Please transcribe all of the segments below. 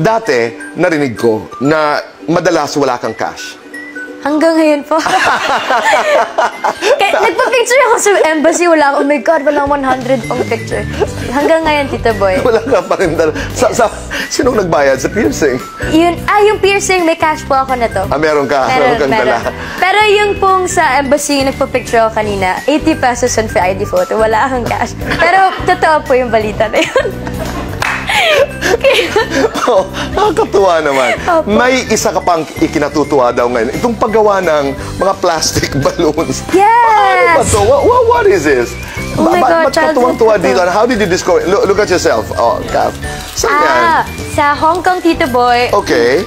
Dati, narinig ko na madalas wala kang cash. Hanggang ngayon po. Nagpa-picture ako sa embassy. Wala, oh my God, walang 100 pang picture. Hanggang ngayon, Tito Boy. Wala ka pa rin dala. Sinong nagbayad sa piercing? Yung piercing, may cash po ako na to. Meron ka? Meron kang dala. Pero yung pong sa embassy, yung nagpa-picture ako kanina, 80 pesos on ID photo. Wala akong cash. Pero totoo po yung balita na yun. Oh, nakakatuwa naman. Opo. May isa ka pang ikinatutuwa daw ngayon. Itong paggawa ng mga plastic balloons. Yes! Ano ba to? What is this? Oh my God, Ba't ka tuwang-tuwa childhood dito? How did you discover? Look at yourself. Oh, Kath. Saan yan? Sa Hong Kong, Tito Boy. Okay.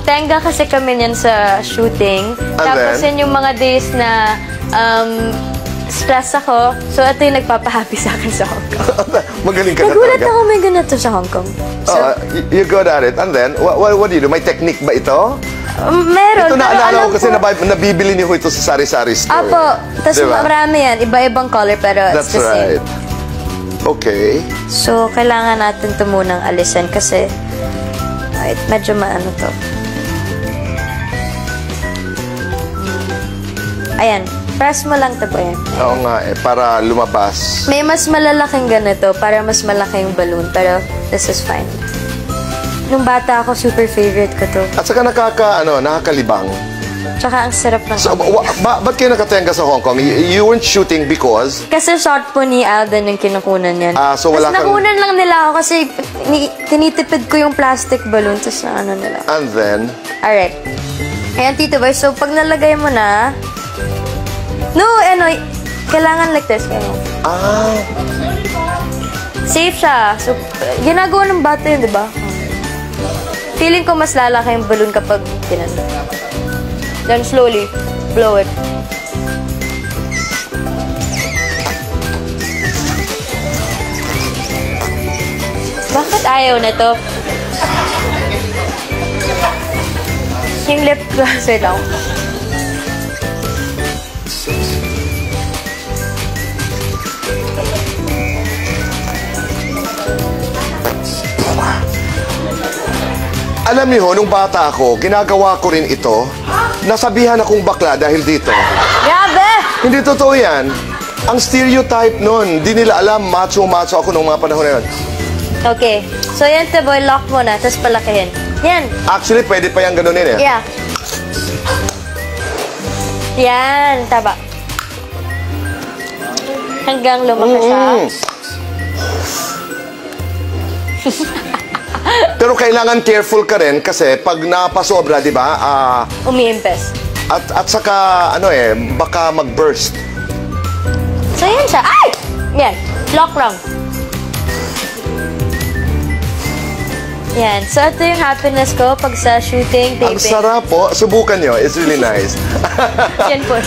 Tenga kasi kami niyan sa shooting. Tapos then? yun yung mga days na stress ako. So, ito yung nagpapahappy sa akin sa Hong Kong. Magaling ka na Nagulat talaga. ako may ganito sa Hong Kong. So, You're good at it. And then, what do you do? May technique ba ito? meron. Ito naalala ko kasi po, nabibili niyo ito sa sari-sari store. Apo. Tapos Diba? marami yan. Iba-ibang color pero That's it's the same. right. Okay. So, kailangan natin ito munang alisin kasi wait, medyo maano to. Ayan. Press mo lang ito po yan. Oo nga eh, para lumabas. May mas malalaking ganito para mas malaki yung balloon. Pero this is fine. Nung bata ako, super favorite ko to. At saka nakakalibang. Tsaka ang sarap ng So, ba't kayo nakatenga sa Hong Kong? You weren't shooting because... Kasi shot po ni Alden yung kinukunan yan. So wala Tapos kang... nakunan lang nila ako kasi tinitipid ko yung plastic balloon. Tapos na ano nila. And then... Alright. Ayan, Tito Boy. So, pag nalagay mo na... No, kailangan like this. Safe siya. So, ginagawa ng bata yun, di ba? Feeling ko mas lalaki yung balloon kapag tinano. Then slowly, blow it. Bakit ayaw na to? Yung lip glosser lang. Alam niyo, nung bata ako, ginagawa ko rin ito. Nasabihan akong bakla dahil dito. Grabe! Hindi totoo yan. Ang stereotype nun, di nila alam, macho-macho ako nung mga panahon na yun. Okay. So, yan, Tito Boy, lock mo na, tapos palakihin. Yan. Actually, pwede pa yung ganunin eh. Yeah. Yan. Taba. Hanggang lumaki siya. Pero kailangan careful ka rin kasi pag napasobra, di ba? Umiimpes. At saka, baka mag-burst. So, yan siya. Ay! Yan. Lock lang. Yan. So, ito yung happiness ko pag sa shooting, taping. Ang sarap po. Subukan nyo. It's really nice. Yan po.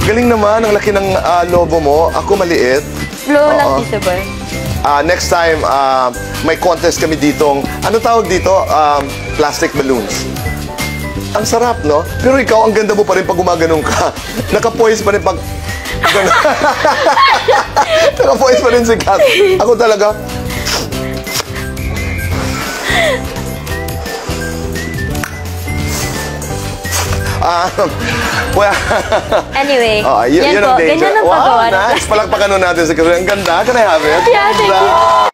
Galing naman. Ang laki ng lobo mo. Ako maliit. Flow lang, Tito Boy. Next time, may contest kami ditong, ano tawag dito? Plastic balloons. Ang sarap, no? Pero ikaw, ang ganda mo pa rin pag gumaganong ka. Nakapoise pa rin pag... Nakapoise pa rin si Kat. Ako talaga... well, anyway, yun yan po. ang danger. Ganyan ang paggawa. Wow, nice. Palakpakan natin si Kat. Ang ganda. Can I have it? Yeah, thank you.